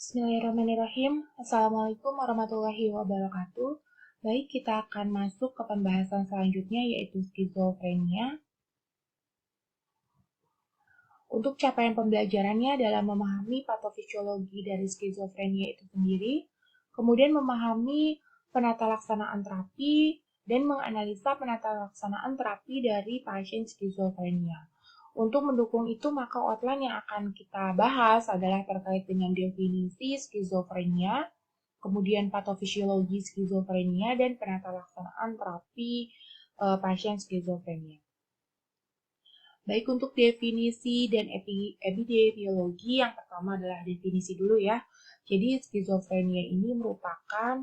Bismillahirrahmanirrahim. Assalamualaikum warahmatullahi wabarakatuh. Baik, kita akan masuk ke pembahasan selanjutnya yaitu skizofrenia. Untuk capaian pembelajarannya dalam memahami patofisiologi dari skizofrenia itu sendiri, kemudian memahami penata laksanaan terapi dan menganalisa penata laksanaan terapi dari pasien skizofrenia. Untuk mendukung itu, maka outline yang akan kita bahas adalah terkait dengan definisi skizofrenia, kemudian patofisiologi skizofrenia, dan penata laksanaan terapi pasien skizofrenia. Baik, untuk definisi dan epidemiologi, yang pertama adalah definisi dulu ya. Jadi skizofrenia ini merupakan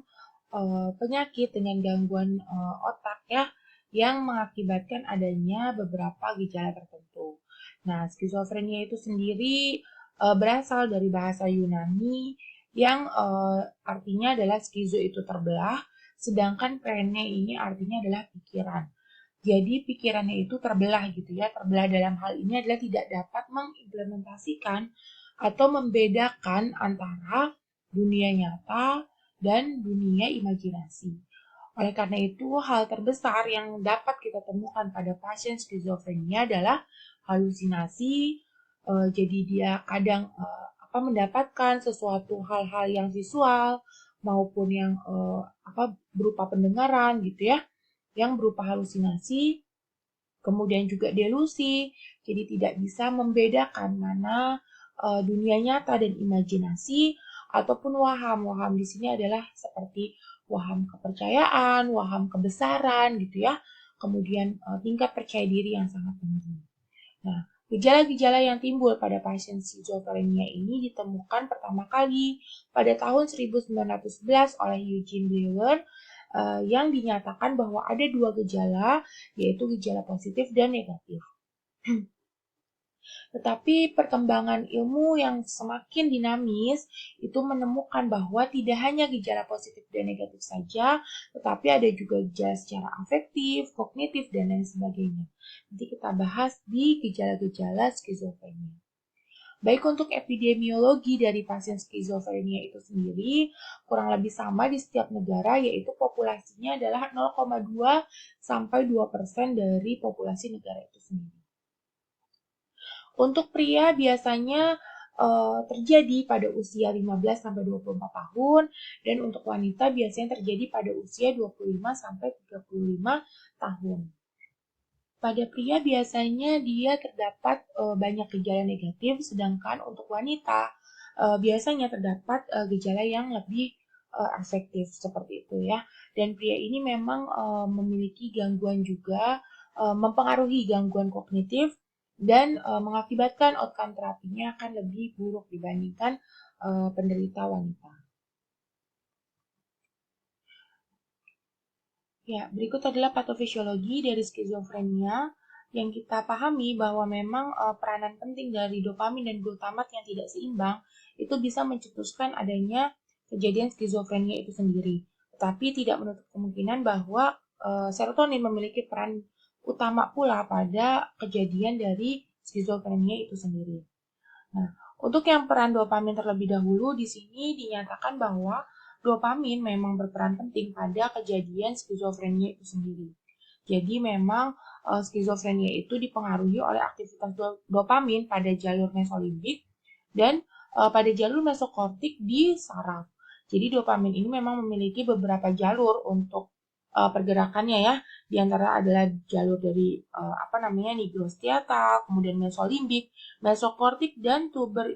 penyakit dengan gangguan otak ya, yang mengakibatkan adanya beberapa gejala tertentu. Nah, skizofrenia itu sendiri berasal dari bahasa Yunani yang artinya adalah skizo itu terbelah, sedangkan prene ini artinya adalah pikiran. Jadi pikirannya itu terbelah gitu ya. Terbelah dalam hal ini adalah tidak dapat mengimplementasikan atau membedakan antara dunia nyata dan dunia imajinasi. Oleh karena itu, hal terbesar yang dapat kita temukan pada pasien skizofrenia adalah halusinasi. Jadi dia kadang mendapatkan sesuatu hal-hal yang visual maupun yang berupa pendengaran gitu ya, yang berupa halusinasi, kemudian juga delusi, jadi tidak bisa membedakan mana dunia nyata dan imajinasi, ataupun waham. Waham di sini adalah seperti waham kepercayaan, waham kebesaran gitu ya, kemudian tingkat percaya diri yang sangat tinggi. Nah, gejala-gejala yang timbul pada pasien skizofrenia ini ditemukan pertama kali pada tahun 1911 oleh Eugene Bleuler, yang dinyatakan bahwa ada dua gejala, yaitu gejala positif dan negatif. Tetapi perkembangan ilmu yang semakin dinamis itu menemukan bahwa tidak hanya gejala positif dan negatif saja, tetapi ada juga gejala secara afektif, kognitif, dan lain sebagainya. Nanti kita bahas di gejala-gejala skizofrenia. Baik, untuk epidemiologi dari pasien skizofrenia itu sendiri kurang lebih sama di setiap negara, yaitu populasinya adalah 0,2 sampai 2% dari populasi negara itu sendiri. Untuk pria biasanya terjadi pada usia 15 sampai 24 tahun, dan untuk wanita biasanya terjadi pada usia 25 sampai 35 tahun. Pada pria biasanya dia terdapat banyak gejala negatif, sedangkan untuk wanita biasanya terdapat gejala yang lebih efektif seperti itu ya. Dan pria ini memang memiliki gangguan juga, mempengaruhi gangguan kognitif dan mengakibatkan outcome terapinya akan lebih buruk dibandingkan penderita wanita. Ya, berikut adalah patofisiologi dari skizofrenia, yang kita pahami bahwa memang peranan penting dari dopamin dan glutamat yang tidak seimbang itu bisa mencetuskan adanya kejadian skizofrenia itu sendiri. Tetapi tidak menutup kemungkinan bahwa serotonin memiliki peran utama pula pada kejadian dari skizofrenia itu sendiri. Nah, untuk yang peran dopamin terlebih dahulu, di sini dinyatakan bahwa dopamin memang berperan penting pada kejadian skizofrenia itu sendiri. Jadi memang skizofrenia itu dipengaruhi oleh aktivitas dopamin pada jalur mesolimbik dan pada jalur mesokortik di saraf. Jadi dopamin ini memang memiliki beberapa jalur untuk pergerakannya ya. Di antara adalah jalur dari nigrostriatal, kemudian mesolimbik, mesokortik, dan tuber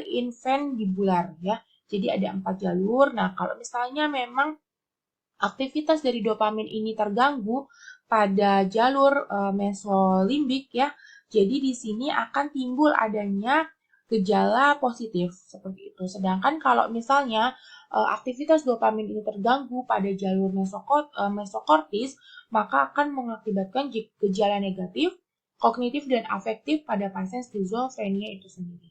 infundibular ya. Jadi ada 4 jalur. Nah, kalau misalnya memang aktivitas dari dopamin ini terganggu pada jalur mesolimbik ya, jadi di sini akan timbul adanya gejala positif seperti itu. Sedangkan kalau misalnya aktivitas dopamin ini terganggu pada jalur mesokortis, maka akan mengakibatkan gejala negatif, kognitif, dan afektif pada pasien skizofrenia itu sendiri.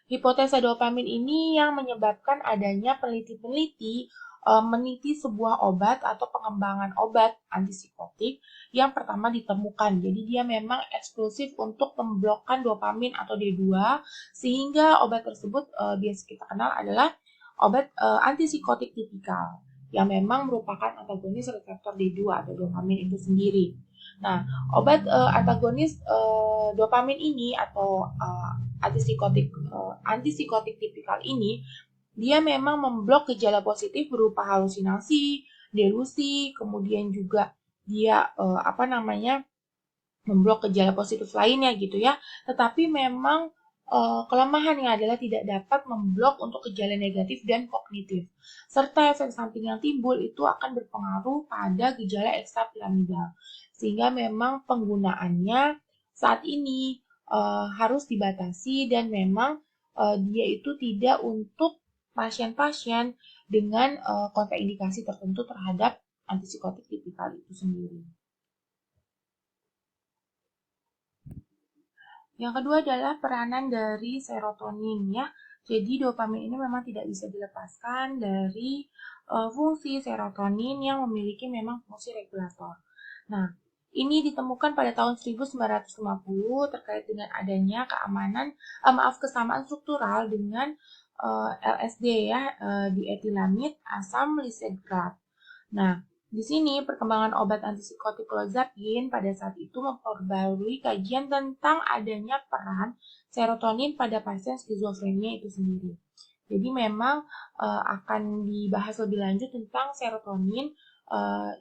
Hipotesa dopamin ini yang menyebabkan adanya peneliti-peneliti meneliti sebuah obat atau pengembangan obat antipsikotik yang pertama ditemukan. Jadi dia memang eksklusif untuk memblokkan dopamin atau D2 sehingga obat tersebut biasa kita kenal adalah obat antipsikotik tipikal yang memang merupakan antagonis reseptor D2 atau dopamin itu sendiri. Nah, obat antagonis dopamin ini atau antipsikotik tipikal ini dia memang memblok gejala positif berupa halusinasi, delusi, kemudian juga dia memblok gejala positif lainnya gitu ya. Tetapi memang kelemahannya adalah tidak dapat memblok untuk gejala negatif dan kognitif. Serta efek samping yang timbul itu akan berpengaruh pada gejala ekstrapiramidal. Sehingga memang penggunaannya saat ini harus dibatasi dan memang dia itu tidak untuk pasien-pasien dengan kontraindikasi tertentu terhadap antipsikotik tipikal itu sendiri. Yang kedua adalah peranan dari serotonin ya. Jadi dopamin ini memang tidak bisa dilepaskan dari fungsi serotonin yang memiliki memang fungsi regulator. Nah, ini ditemukan pada tahun 1950 terkait dengan adanya kesamaan struktural dengan LSD ya, dietilamid asam lisengrat. Nah, di sini perkembangan obat antipsikotik clozapine pada saat itu memperbarui kajian tentang adanya peran serotonin pada pasien skizofrenia itu sendiri. Jadi memang akan dibahas lebih lanjut tentang serotonin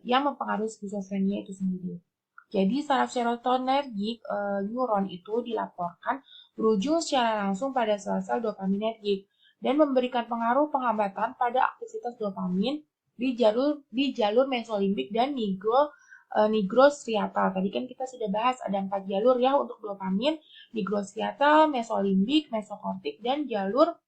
yang mempengaruhi skizofrenia itu sendiri. Jadi saraf serotonergik neuron itu dilaporkan berujung secara langsung pada sel-sel dopaminergik dan memberikan pengaruh penghambatan pada aktivitas dopamin di jalur mesolimbik dan nigrostriatal. Tadi kan kita sudah bahas ada 4 jalur ya untuk dopamin, nigrostriatal, mesolimbik, mesokortik, dan jalur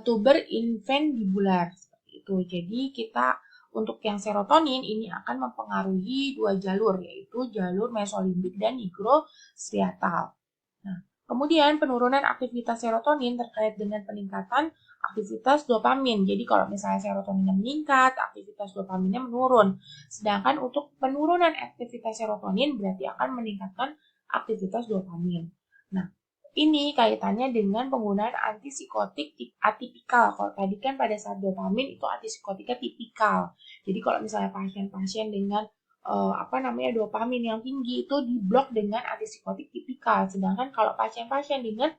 tuber-infundibular. Seperti itu. Jadi kita untuk yang serotonin ini akan mempengaruhi 2 jalur, yaitu jalur mesolimbik dan nigrostriatal. Nah, kemudian penurunan aktivitas serotonin terkait dengan peningkatan aktivitas dopamin. Jadi kalau misalnya serotoninnya meningkat, aktivitas dopaminnya menurun. Sedangkan untuk penurunan aktivitas serotonin berarti akan meningkatkan aktivitas dopamin. Nah, ini kaitannya dengan penggunaan antipsikotik atipikal. Kalau tadi kan pada saat dopamin itu antipsikotiknya tipikal. Jadi kalau misalnya pasien-pasien dengan dopamin yang tinggi itu diblok dengan antipsikotik tipikal. Sedangkan kalau pasien-pasien dengan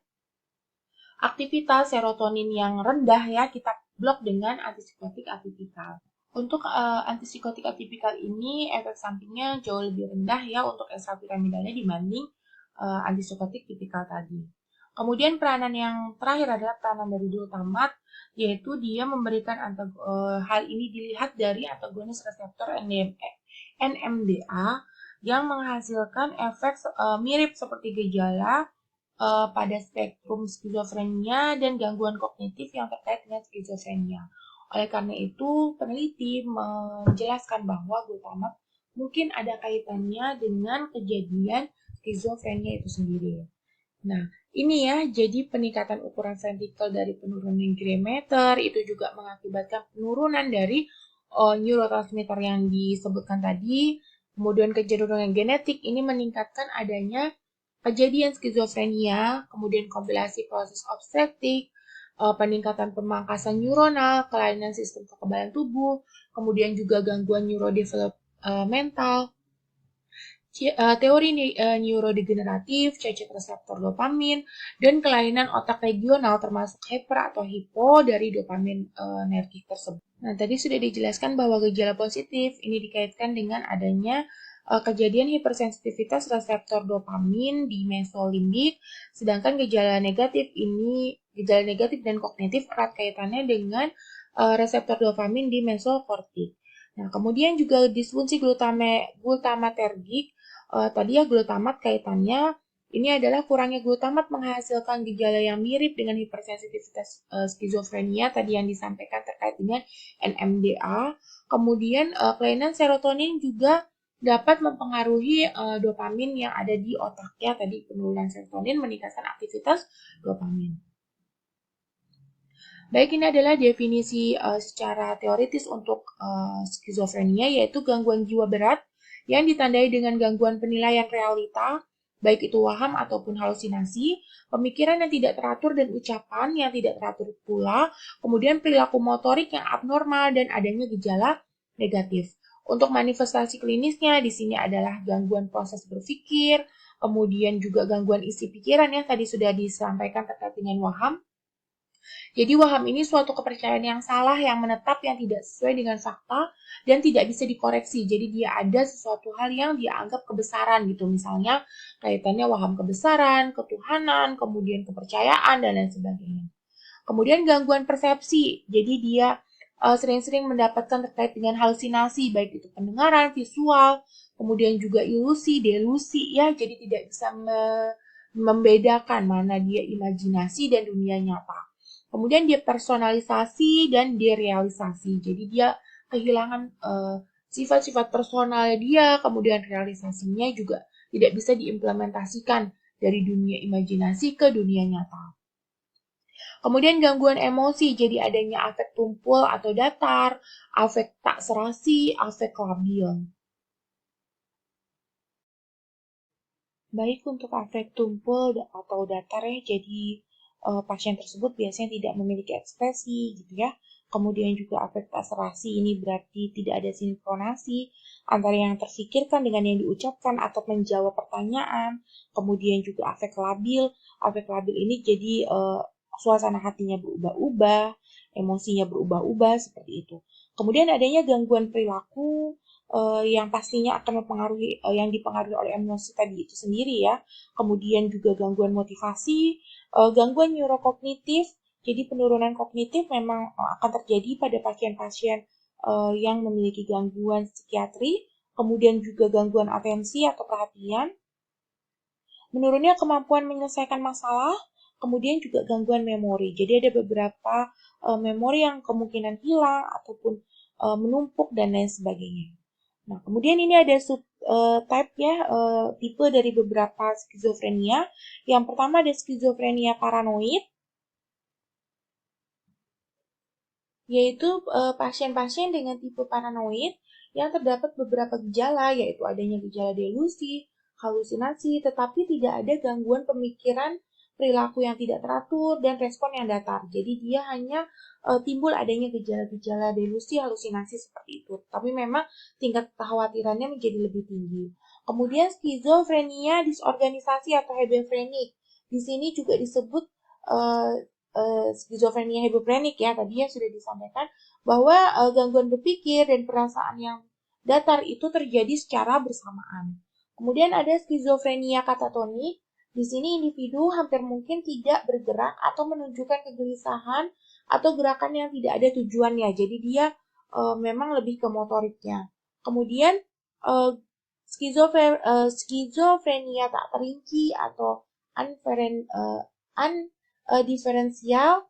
aktivitas serotonin yang rendah ya kita blok dengan antipsikotik atipikal. Untuk antipsikotik atipikal ini efek sampingnya jauh lebih rendah ya untuk ekstrapiramidalnya dibanding antipsikotik tipikal tadi. Kemudian peranan yang terakhir adalah peranan dari glutamat, yaitu dia memberikan hal ini dilihat dari antagonis reseptor NMDA yang menghasilkan efek mirip seperti gejala pada spektrum skizofrenia dan gangguan kognitif yang terkait dengan skizofrenia. Oleh karena itu, peneliti menjelaskan bahwa glutamat mungkin ada kaitannya dengan kejadian skizofrenia itu sendiri. Nah, ini ya, jadi peningkatan ukuran ventrikel dari penurunan Grey-Matter itu juga mengakibatkan penurunan dari neurotransmitter yang disebutkan tadi. Kemudian kecenderungan genetik ini meningkatkan adanya kejadian skizofrenia, kemudian kompilasi proses obstetrik, peningkatan pemangkasan neuronal, kelainan sistem kekebalan tubuh, kemudian juga gangguan neurodevelopmental, teori neurodegeneratif, cacat reseptor dopamin, dan kelainan otak regional termasuk hyper atau hipo dari dopaminergic tersebut. Nah, tadi sudah dijelaskan bahwa gejala positif ini dikaitkan dengan adanya kejadian hipersensitivitas reseptor dopamin di mesolimbik, sedangkan gejala negatif dan kognitif erat kaitannya dengan reseptor dopamin di mesokortik. Nah, kemudian juga disfungsi glutamatergik. Tadi ya glutamat kaitannya ini adalah kurangnya glutamat menghasilkan gejala yang mirip dengan hipersensitivitas skizofrenia tadi yang disampaikan terkait dengan NMDA. Kemudian kelainan serotonin juga dapat mempengaruhi dopamin yang ada di otaknya. Tadi penurunan serotonin meningkatkan aktivitas dopamin. Baik, ini adalah definisi secara teoritis untuk skizofrenia, yaitu gangguan jiwa berat yang ditandai dengan gangguan penilaian realita, baik itu waham ataupun halusinasi, pemikiran yang tidak teratur dan ucapan yang tidak teratur pula, kemudian perilaku motorik yang abnormal dan adanya gejala negatif. Untuk manifestasi klinisnya di sini adalah gangguan proses berpikir, kemudian juga gangguan isi pikiran yang tadi sudah disampaikan terkait dengan waham. Jadi waham ini suatu kepercayaan yang salah yang menetap yang tidak sesuai dengan fakta dan tidak bisa dikoreksi. Jadi dia ada sesuatu hal yang dia anggap kebesaran gitu. Misalnya kaitannya waham kebesaran, ketuhanan, kemudian kepercayaan dan lain sebagainya. Kemudian gangguan persepsi. Jadi dia sering-sering mendapatkan terkait dengan halusinasi baik itu pendengaran, visual, kemudian juga ilusi, delusi ya. Jadi tidak bisa membedakan mana dia imajinasi dan dunia nyata. Kemudian dia personalisasi dan derealisasi. Jadi dia kehilangan sifat-sifat personal dia, kemudian realisasinya juga tidak bisa diimplementasikan dari dunia imajinasi ke dunia nyata. Kemudian gangguan emosi, jadi adanya afek tumpul atau datar, afek tak serasi, afek labil. Baik untuk afek tumpul atau datar ya, jadi pasien tersebut biasanya tidak memiliki ekspresi gitu ya. Kemudian juga afek tak serasi ini berarti tidak ada sinkronasi antara yang terfikirkan dengan yang diucapkan atau menjawab pertanyaan. Kemudian juga afek labil. Afek labil ini jadi suasana hatinya berubah-ubah, emosinya berubah-ubah seperti itu. Kemudian adanya gangguan perilaku yang pastinya akan mempengaruhi yang dipengaruhi oleh emosi tadi itu sendiri ya. Kemudian juga gangguan motivasi, gangguan neurokognitif. Jadi penurunan kognitif memang akan terjadi pada pasien-pasien yang memiliki gangguan psikiatri, kemudian juga gangguan atensi atau perhatian, menurunnya kemampuan menyelesaikan masalah, kemudian juga gangguan memori. Jadi ada beberapa memori yang kemungkinan hilang ataupun menumpuk dan lain sebagainya. Nah, kemudian ini ada type ya, tipe dari beberapa skizofrenia. Yang pertama ada skizofrenia paranoid, yaitu pasien-pasien dengan tipe paranoid yang terdapat beberapa gejala, yaitu adanya gejala delusi, halusinasi, tetapi tidak ada gangguan pemikiran, perilaku yang tidak teratur, dan respon yang datar. Jadi dia hanya timbul adanya gejala-gejala delusi, halusinasi seperti itu. Tapi memang tingkat kekhawatirannya menjadi lebih tinggi. Kemudian skizofrenia disorganisasi atau hebefrenik. Di sini juga disebut skizofrenia hebefrenik ya, tadi ya sudah disampaikan bahwa gangguan berpikir dan perasaan yang datar itu terjadi secara bersamaan. Kemudian ada skizofrenia katatonik. Di sini individu hampir mungkin tidak bergerak atau menunjukkan kegelisahan atau gerakan yang tidak ada tujuannya. Jadi dia memang lebih ke motoriknya. Kemudian skizofrenia tak terinci atau diferensial.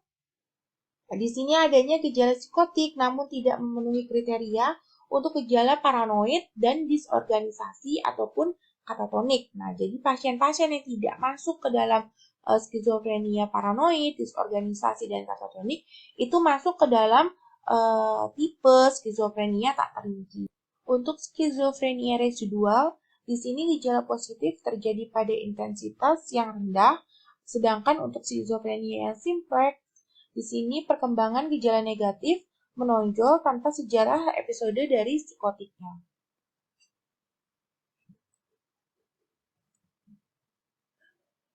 Di sini adanya gejala psikotik namun tidak memenuhi kriteria untuk gejala paranoid dan disorganisasi ataupun katatonik. Nah, jadi pasien-pasien yang tidak masuk ke dalam skizofrenia paranoid, disorganisasi dan katatonik itu masuk ke dalam tipe skizofrenia tak terinci. Untuk skizofrenia residual, di sini gejala positif terjadi pada intensitas yang rendah, sedangkan untuk skizofrenia yang simplex, di sini perkembangan gejala negatif menonjol tanpa sejarah episode dari psikotiknya.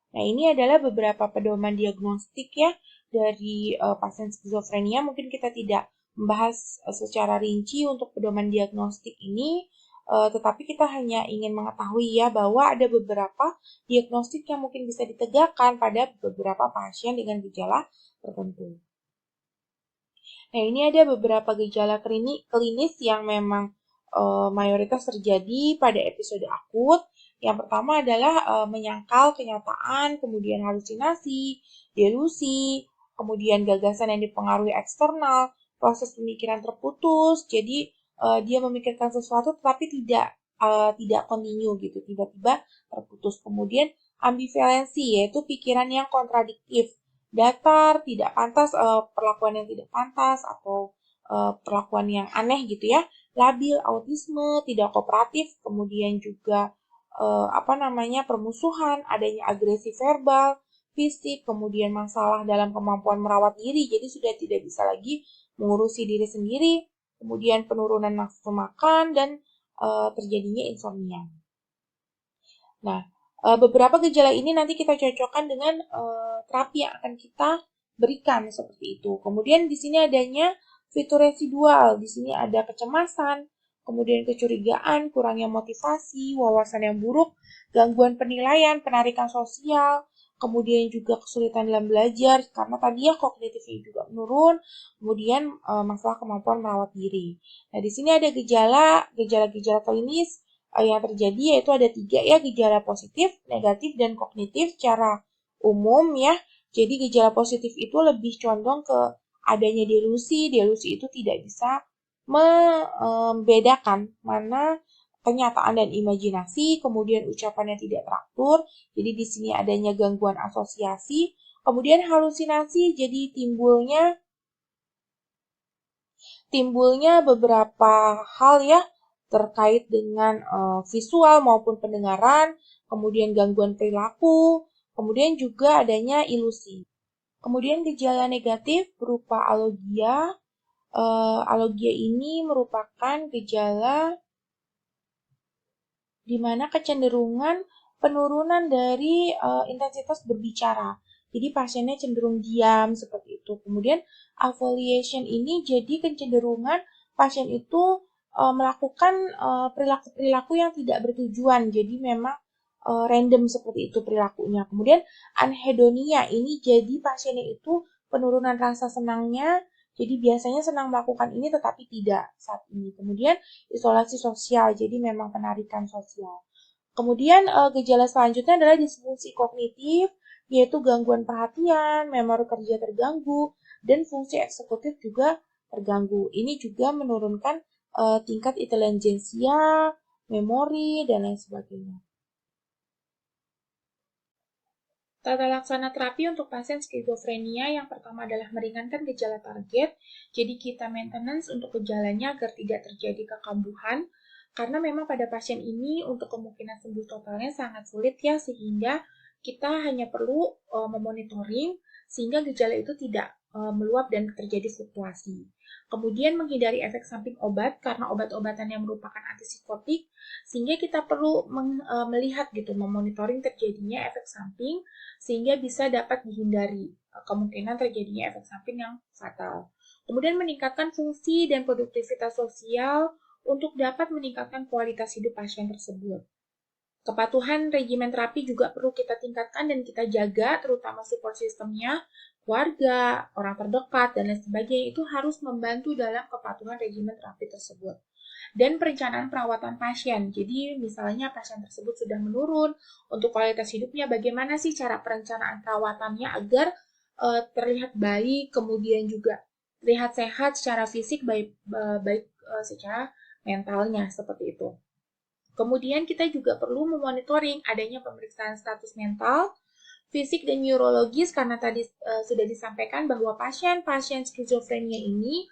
Nah, ini adalah beberapa pedoman diagnostik ya dari pasien skizofrenia. Mungkin kita tidak membahas secara rinci untuk pedoman diagnostik ini, tetapi kita hanya ingin mengetahui ya bahwa ada beberapa diagnostik yang mungkin bisa ditegakkan pada beberapa pasien dengan gejala tertentu. Nah, ini ada beberapa gejala klinis yang memang mayoritas terjadi pada episode akut. Yang pertama adalah menyangkal kenyataan, kemudian halusinasi, delusi, kemudian gagasan yang dipengaruhi eksternal, proses pemikiran terputus. Jadi dia memikirkan sesuatu tetapi tidak kontinu gitu, tiba-tiba terputus. Kemudian ambivalensi, yaitu pikiran yang kontradiktif. datar, tidak pantas, perlakuan yang tidak pantas atau perlakuan yang aneh gitu ya, labil, autisme, tidak kooperatif, kemudian juga permusuhan, adanya agresi verbal, fisik, kemudian masalah dalam kemampuan merawat diri, jadi sudah tidak bisa lagi mengurusi diri sendiri, kemudian penurunan nafsu makan dan terjadinya insomnia. Nah, beberapa gejala ini nanti kita cocokkan dengan terapi yang akan kita berikan seperti itu. Kemudian di sini adanya fitur residual, di sini ada kecemasan, kemudian kecurigaan, kurangnya motivasi, wawasan yang buruk, gangguan penilaian, penarikan sosial, kemudian juga kesulitan dalam belajar karena tadi ya kognitifnya juga menurun, kemudian masalah kemampuan merawat diri. Nah, di sini ada gejala-gejala klinis yang terjadi yaitu ada 3 ya, gejala positif, negatif, dan kognitif secara umum ya. Jadi gejala positif itu lebih condong ke adanya delusi itu tidak bisa membedakan mana kenyataan dan imajinasi, kemudian ucapannya tidak teratur, jadi di sini adanya gangguan asosiasi, kemudian halusinasi, jadi timbulnya beberapa hal ya terkait dengan visual maupun pendengaran, kemudian gangguan perilaku, kemudian juga adanya ilusi. Kemudian gejala negatif berupa alogia. Alogia ini merupakan gejala di mana kecenderungan penurunan dari intensitas berbicara. Jadi pasiennya cenderung diam seperti itu. Kemudian affiliation ini jadi kecenderungan pasien itu melakukan perilaku-perilaku yang tidak bertujuan. Jadi memang random seperti itu perilakunya. Kemudian anhedonia ini jadi pasiennya itu penurunan rasa senangnya. Jadi biasanya senang melakukan ini tetapi tidak saat ini. Kemudian isolasi sosial, jadi memang penarikan sosial. Kemudian gejala selanjutnya adalah disfungsi kognitif, yaitu gangguan perhatian, memori kerja terganggu, dan fungsi eksekutif juga terganggu. Ini juga menurunkan tingkat intelijensia, memori, dan lain sebagainya. Tata laksana terapi untuk pasien skizofrenia yang pertama adalah meringankan gejala target. Jadi kita maintenance untuk gejalanya agar tidak terjadi kekambuhan. Karena memang pada pasien ini untuk kemungkinan sembuh totalnya sangat sulit ya, sehingga kita hanya perlu memonitoring sehingga gejala itu tidak meluap dan terjadi fluktuasi. Kemudian menghindari efek samping obat karena obat-obatan yang merupakan antipsikotik, sehingga kita perlu melihat gitu, memonitoring terjadinya efek samping sehingga bisa dapat dihindari kemungkinan terjadinya efek samping yang fatal. Kemudian meningkatkan fungsi dan produktivitas sosial untuk dapat meningkatkan kualitas hidup pasien tersebut. Kepatuhan regimen terapi juga perlu kita tingkatkan dan kita jaga, terutama support sistemnya, keluarga, orang terdekat, dan lain sebagainya itu harus membantu dalam kepatuhan regimen terapi tersebut. Dan perencanaan perawatan pasien. Jadi misalnya pasien tersebut sudah menurun, untuk kualitas hidupnya bagaimana sih cara perencanaan perawatannya agar terlihat baik, kemudian juga terlihat sehat secara fisik, baik secara mentalnya seperti itu. Kemudian kita juga perlu memonitoring adanya pemeriksaan status mental, fisik, dan neurologis karena tadi sudah disampaikan bahwa pasien-pasien skizofrenia ini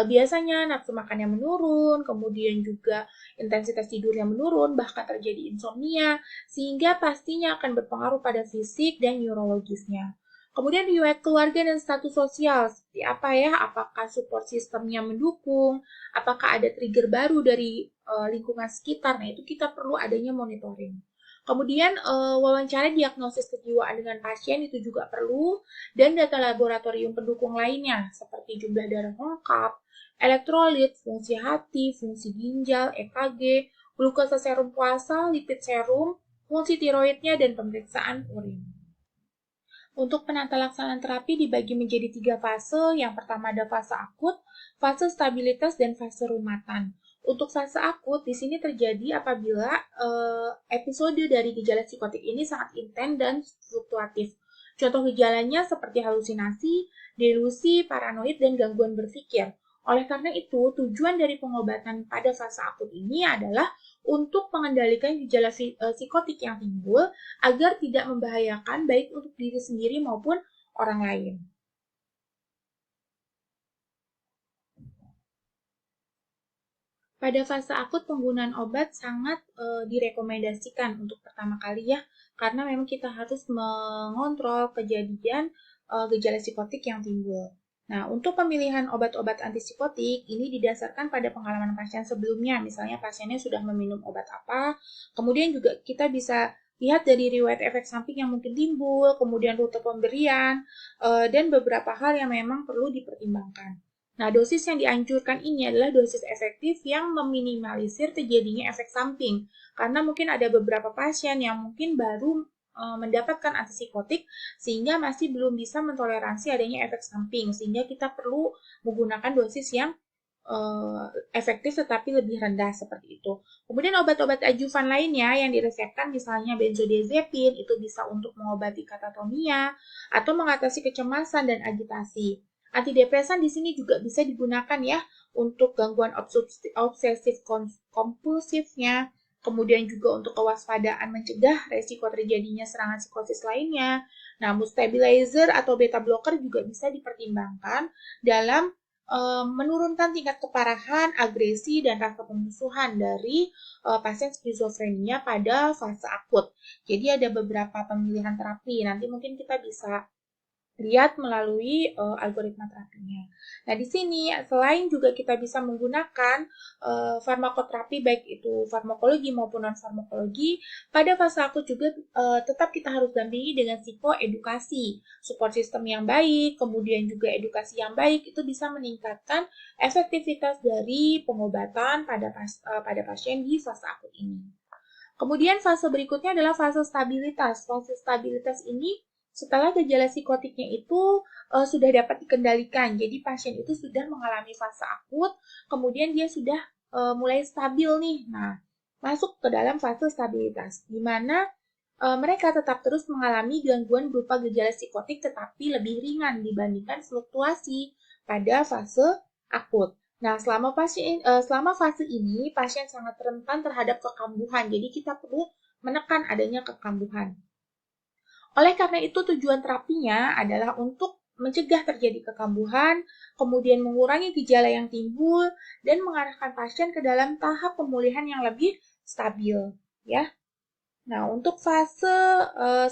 biasanya nafsu makannya menurun, kemudian juga intensitas tidurnya menurun, bahkan terjadi insomnia, sehingga pastinya akan berpengaruh pada fisik dan neurologisnya. Kemudian riwayat keluarga dan status sosial, seperti apa ya? Apakah support sistemnya mendukung? Apakah ada trigger baru dari lingkungan sekitar? Nah, itu kita perlu adanya monitoring. Kemudian wawancara diagnosis kejiwaan dengan pasien itu juga perlu, dan data laboratorium pendukung lainnya seperti jumlah darah lengkap, elektrolit, fungsi hati, fungsi ginjal, EKG, glukosa serum puasa, lipid serum, fungsi tiroidnya, dan pemeriksaan urin. Untuk penata laksanaan terapi dibagi menjadi 3 fase. Yang pertama ada fase akut, fase stabilitas, dan fase rumatan. Untuk fase akut, di sini terjadi apabila episode dari gejala psikotik ini sangat intens dan fluktuatif. Contoh gejalanya seperti halusinasi, delusi, paranoid, dan gangguan berpikir. Oleh karena itu, tujuan dari pengobatan pada fase akut ini adalah untuk mengendalikan gejala psikotik yang timbul agar tidak membahayakan baik untuk diri sendiri maupun orang lain. Pada fase akut, penggunaan obat sangat direkomendasikan untuk pertama kali ya, karena memang kita harus mengontrol kejadian gejala psikotik yang timbul. Nah, untuk pemilihan obat-obat antipsikotik ini didasarkan pada pengalaman pasien sebelumnya, misalnya pasiennya sudah meminum obat apa, kemudian juga kita bisa lihat dari riwayat efek samping yang mungkin timbul, kemudian rute pemberian, dan beberapa hal yang memang perlu dipertimbangkan. Nah, dosis yang dianjurkan ini adalah dosis efektif yang meminimalisir terjadinya efek samping. Karena mungkin ada beberapa pasien yang mungkin baru mendapatkan antipsikotik sehingga masih belum bisa mentoleransi adanya efek samping. Sehingga kita perlu menggunakan dosis yang efektif tetapi lebih rendah seperti itu. Kemudian obat-obat adjuvan lainnya yang diresepkan misalnya benzodiazepin itu bisa untuk mengobati katatonia atau mengatasi kecemasan dan agitasi. Antidepresan di sini juga bisa digunakan ya untuk gangguan obsesif kompulsifnya, kemudian juga untuk kewaspadaan mencegah resiko terjadinya serangan psikosis lainnya. Nah, mood stabilizer atau beta blocker juga bisa dipertimbangkan dalam menurunkan tingkat keparahan, agresi, dan rasa pemusuhan dari pasien skizofrenia pada fase akut. Jadi ada beberapa pemilihan terapi. Nanti mungkin kita bisa lihat melalui algoritma terapinya. Nah, di sini selain juga kita bisa menggunakan farmakoterapi baik itu farmakologi maupun non-farmakologi, pada fase akut juga tetap kita harus dampingi dengan psikoedukasi. Support system yang baik, kemudian juga edukasi yang baik itu bisa meningkatkan efektivitas dari pengobatan pada pasien di fase akut ini. Kemudian fase berikutnya adalah fase stabilitas. Fase stabilitas ini setelah gejala psikotiknya itu sudah dapat dikendalikan. Jadi pasien itu sudah mengalami fase akut, kemudian dia sudah mulai stabil nih. Nah, masuk ke dalam fase stabilitas, di mana mereka tetap terus mengalami gangguan berupa gejala psikotik tetapi lebih ringan dibandingkan fluktuasi pada fase akut. Nah, selama fase ini pasien sangat rentan terhadap kekambuhan. Jadi kita perlu menekan adanya kekambuhan. Oleh karena itu, tujuan terapinya adalah untuk mencegah terjadi kekambuhan, kemudian mengurangi gejala yang timbul, dan mengarahkan pasien ke dalam tahap pemulihan yang lebih stabil. Ya. Nah, untuk fase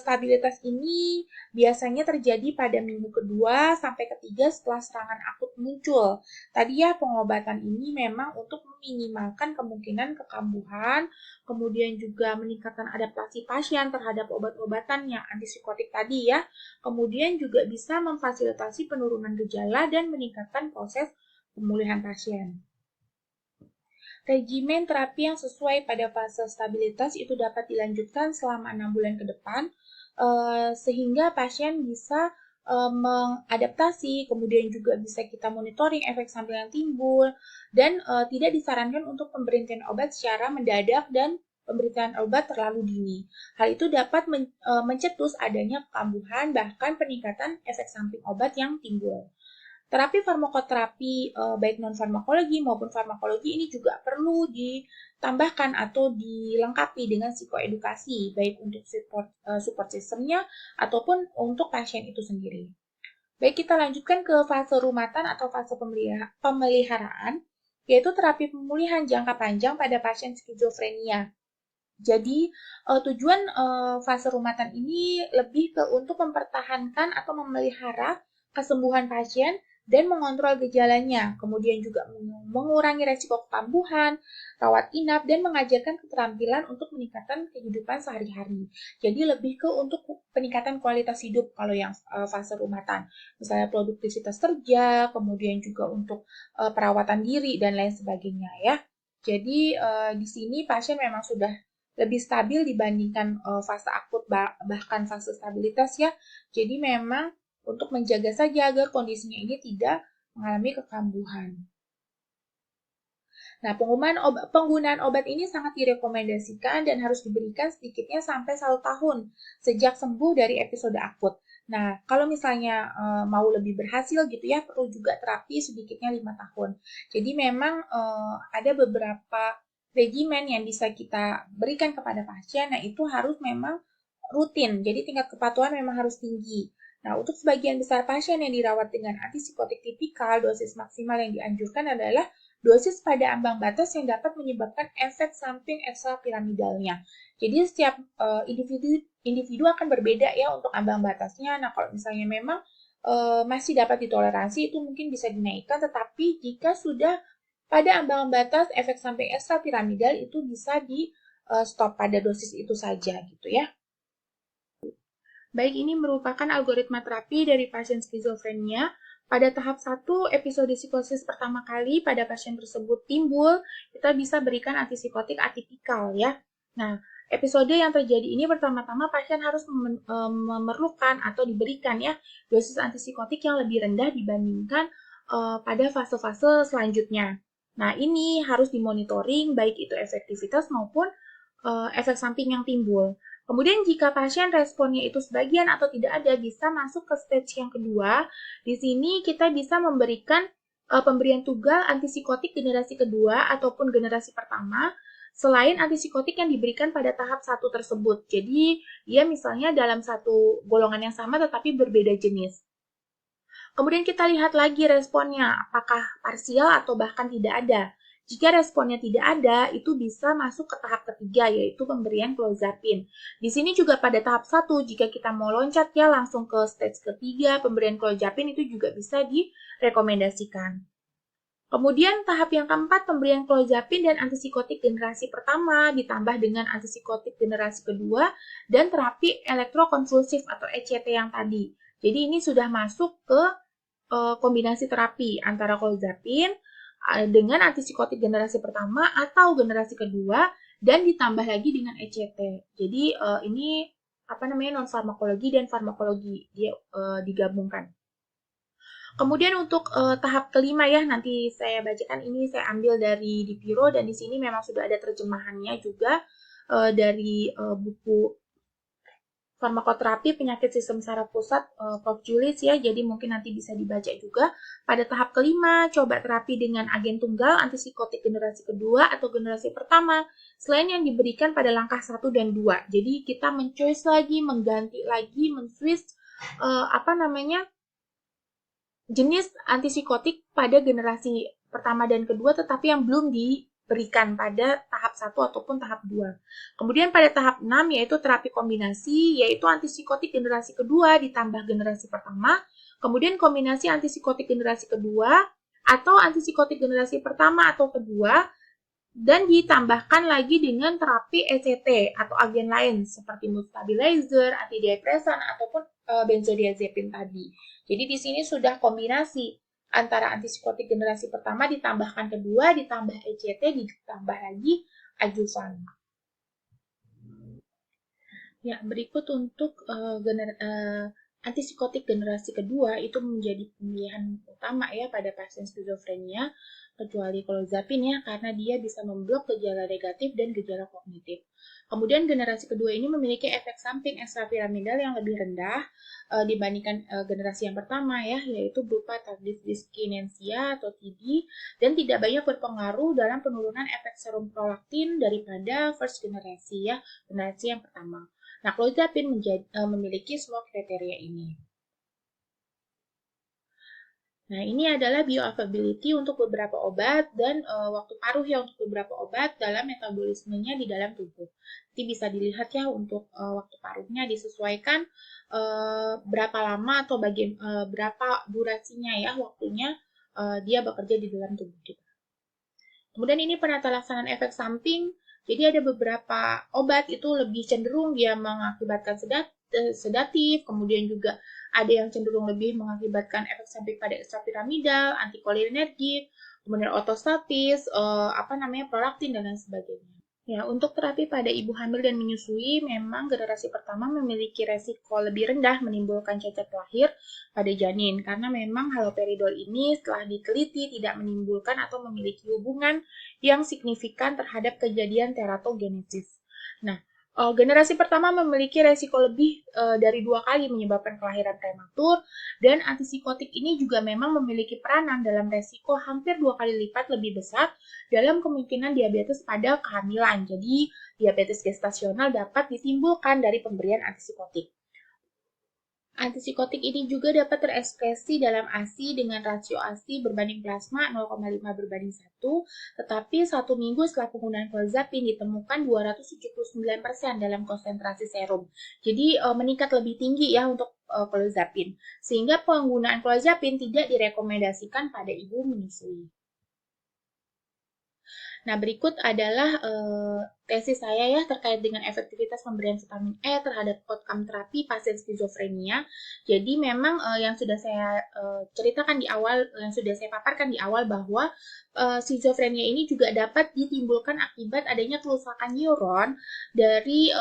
stabilitas ini biasanya terjadi pada minggu kedua sampai ketiga setelah serangan akut muncul. Tadi ya, pengobatan ini memang untuk meminimalkan kemungkinan kekambuhan, kemudian juga meningkatkan adaptasi pasien terhadap obat-obatan yang antipsikotik tadi ya. Kemudian juga bisa memfasilitasi penurunan gejala dan meningkatkan proses pemulihan pasien. Regimen terapi yang sesuai pada fase stabilitas itu dapat dilanjutkan selama 6 bulan ke depan, sehingga pasien bisa mengadaptasi, kemudian juga bisa kita monitoring efek samping yang timbul, dan tidak disarankan untuk pemberhentian obat secara mendadak dan pemberian obat terlalu dini. Hal itu dapat mencetus adanya kekambuhan, bahkan peningkatan efek samping obat yang timbul. Terapi farmakoterapi baik non-farmakologi maupun farmakologi ini juga perlu ditambahkan atau dilengkapi dengan psikoedukasi, baik untuk support systemnya ataupun untuk pasien itu sendiri. Baik, kita lanjutkan ke fase rumatan atau fase pemeliharaan, yaitu terapi pemulihan jangka panjang pada pasien skizofrenia. Jadi, tujuan fase rumatan ini lebih ke untuk mempertahankan atau memelihara kesembuhan pasien dan mengontrol gejalanya, kemudian juga mengurangi resiko kekambuhan, rawat inap, dan mengajarkan keterampilan untuk meningkatkan kehidupan sehari-hari. Jadi lebih ke untuk peningkatan kualitas hidup kalau yang fase rumatan, misalnya produktivitas kerja, kemudian juga untuk perawatan diri dan lain sebagainya ya. Jadi di sini pasien memang sudah lebih stabil dibandingkan fase akut bahkan fase stabilitas ya. Jadi memang untuk menjaga saja agar kondisinya ini tidak mengalami kekambuhan. Nah, penggunaan obat ini sangat direkomendasikan dan harus diberikan sedikitnya sampai 1 tahun sejak sembuh dari episode akut. Nah, kalau misalnya mau lebih berhasil gitu ya, perlu juga terapi sedikitnya 5 tahun. Jadi memang ada beberapa regimen yang bisa kita berikan kepada pasien, nah itu harus memang rutin. Jadi tingkat kepatuhan memang harus tinggi. Nah, untuk sebagian besar pasien yang dirawat dengan antipsikotik tipikal, dosis maksimal yang dianjurkan adalah dosis pada ambang batas yang dapat menyebabkan efek samping ekstrapiramidalnya. Jadi setiap individu akan berbeda ya untuk ambang batasnya. Nah, kalau misalnya memang masih dapat ditoleransi, itu mungkin bisa dinaikkan, tetapi jika sudah pada ambang batas efek samping ekstrapiramidal itu bisa di stop pada dosis itu saja gitu ya. Baik, ini merupakan algoritma terapi dari pasien skizofrenia. Pada tahap 1, episode psikosis pertama kali pada pasien tersebut timbul, kita bisa berikan antipsikotik atipikal ya. Nah, episode yang terjadi ini pertama-tama pasien harus memerlukan atau diberikan ya dosis antipsikotik yang lebih rendah dibandingkan pada fase-fase selanjutnya. Nah, ini harus dimonitoring baik itu efektivitas maupun efek samping yang timbul. Kemudian jika pasien responnya itu sebagian atau tidak ada, bisa masuk ke stage yang kedua. Di sini kita bisa memberikan pemberian tunggal antipsikotik generasi kedua ataupun generasi pertama, selain antipsikotik yang diberikan pada tahap 1 tersebut. Jadi, dia misalnya dalam satu golongan yang sama tetapi berbeda jenis. Kemudian kita lihat lagi responnya, apakah parsial atau bahkan tidak ada. Jika responnya tidak ada, itu bisa masuk ke tahap ketiga, yaitu pemberian clozapine. Di sini juga pada tahap 1, jika kita mau loncat ya langsung ke stage ketiga, pemberian clozapine itu juga bisa direkomendasikan. Kemudian tahap yang keempat, pemberian clozapine dan antipsikotik generasi pertama ditambah dengan antipsikotik generasi kedua dan terapi elektrokonvulsif atau ECT yang tadi. Jadi ini sudah masuk ke kombinasi terapi antara clozapine dengan antipsikotik generasi pertama atau generasi kedua dan ditambah lagi dengan ECT. Jadi ini non farmakologi dan farmakologi dia digabungkan. Kemudian untuk tahap kelima ya, nanti saya bacakan, ini saya ambil dari Dipiro dan di sini memang sudah ada terjemahannya juga dari buku farmakoterapi penyakit sistem saraf pusat Prof. Julis ya, jadi mungkin nanti bisa dibaca juga. Pada tahap kelima, coba terapi dengan agen tunggal antipsikotik generasi kedua atau generasi pertama, selain yang diberikan pada langkah 1 dan 2. Jadi kita men-choice lagi, mengganti lagi, men-switch jenis antipsikotik pada generasi pertama dan kedua, tetapi yang belum diberikan pada tahap 1 ataupun tahap 2. Kemudian pada tahap 6 yaitu terapi kombinasi, yaitu antipsikotik generasi kedua ditambah generasi pertama, kemudian kombinasi antipsikotik generasi kedua atau antipsikotik generasi pertama atau kedua, dan ditambahkan lagi dengan terapi ECT atau agen lain seperti mood stabilizer, antidepresan ataupun benzodiazepin tadi. Jadi di sini sudah kombinasi antara antipsikotik generasi pertama ditambahkan kedua, ditambah ECT, ditambah lagi adjuvan. Ya, berikut untuk antipsikotik generasi kedua itu menjadi pilihan utama ya pada pasien skizofrenia, kecuali clozapine ya, karena dia bisa memblok gejala negatif dan gejala kognitif. Kemudian generasi kedua ini memiliki efek samping ekstrapiramidal yang lebih rendah dibandingkan generasi yang pertama ya, yaitu berupa tardive dyskinesia atau TD, dan tidak banyak berpengaruh dalam penurunan efek serum prolaktin daripada first generasi ya, generasi yang pertama. Nah, clozapine memiliki semua kriteria ini. Nah, ini adalah bioavailability untuk beberapa obat dan waktu paruh ya untuk beberapa obat dalam metabolismenya di dalam tubuh. Nanti bisa dilihat ya untuk waktu paruhnya disesuaikan berapa lama atau berapa durasinya ya waktunya dia bekerja di dalam tubuh kita. Kemudian ini penata laksanaan efek samping. Jadi ada beberapa obat itu lebih cenderung dia mengakibatkan sedatif, kemudian juga ada yang cenderung lebih mengakibatkan efek samping pada ekstrapiramidal, antikolinergik, kemudian otostatis, prolaktin dan lain sebagainya. Ya, untuk terapi pada ibu hamil dan menyusui, memang generasi pertama memiliki resiko lebih rendah menimbulkan cacat lahir pada janin, karena memang haloperidol ini setelah diteliti tidak menimbulkan atau memiliki hubungan yang signifikan terhadap kejadian teratogenesis. Nah, generasi pertama memiliki resiko lebih dari 2 kali menyebabkan kelahiran prematur, dan antipsikotik ini juga memang memiliki peranan dalam resiko hampir 2 kali lipat lebih besar dalam kemungkinan diabetes pada kehamilan. Jadi, diabetes gestasional dapat ditimbulkan dari pemberian antipsikotik. Antipsikotik ini juga dapat terekspresi dalam ASI dengan rasio ASI berbanding plasma 0,5 berbanding 1, tetapi 1 minggu setelah penggunaan clozapine ditemukan 279% dalam konsentrasi serum. Jadi meningkat lebih tinggi ya untuk clozapine, sehingga penggunaan clozapine tidak direkomendasikan pada ibu menyusui. Nah, berikut adalah tesis saya ya terkait dengan efektivitas pemberian vitamin E terhadap outcome terapi pasien skizofrenia. Jadi memang yang sudah saya ceritakan di awal, yang sudah saya paparkan di awal bahwa skizofrenia ini juga dapat ditimbulkan akibat adanya kerusakan neuron dari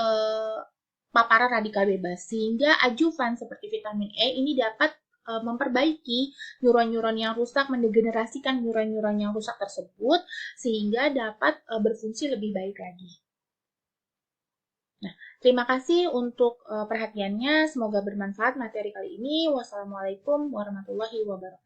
paparan radikal bebas, sehingga adjuvan seperti vitamin E ini dapat memperbaiki neuron-neuron yang rusak, mendegenerasikan neuron-neuron yang rusak tersebut, sehingga dapat berfungsi lebih baik lagi. Nah, terima kasih untuk perhatiannya. Semoga bermanfaat materi kali ini. Wassalamualaikum warahmatullahi wabarakatuh.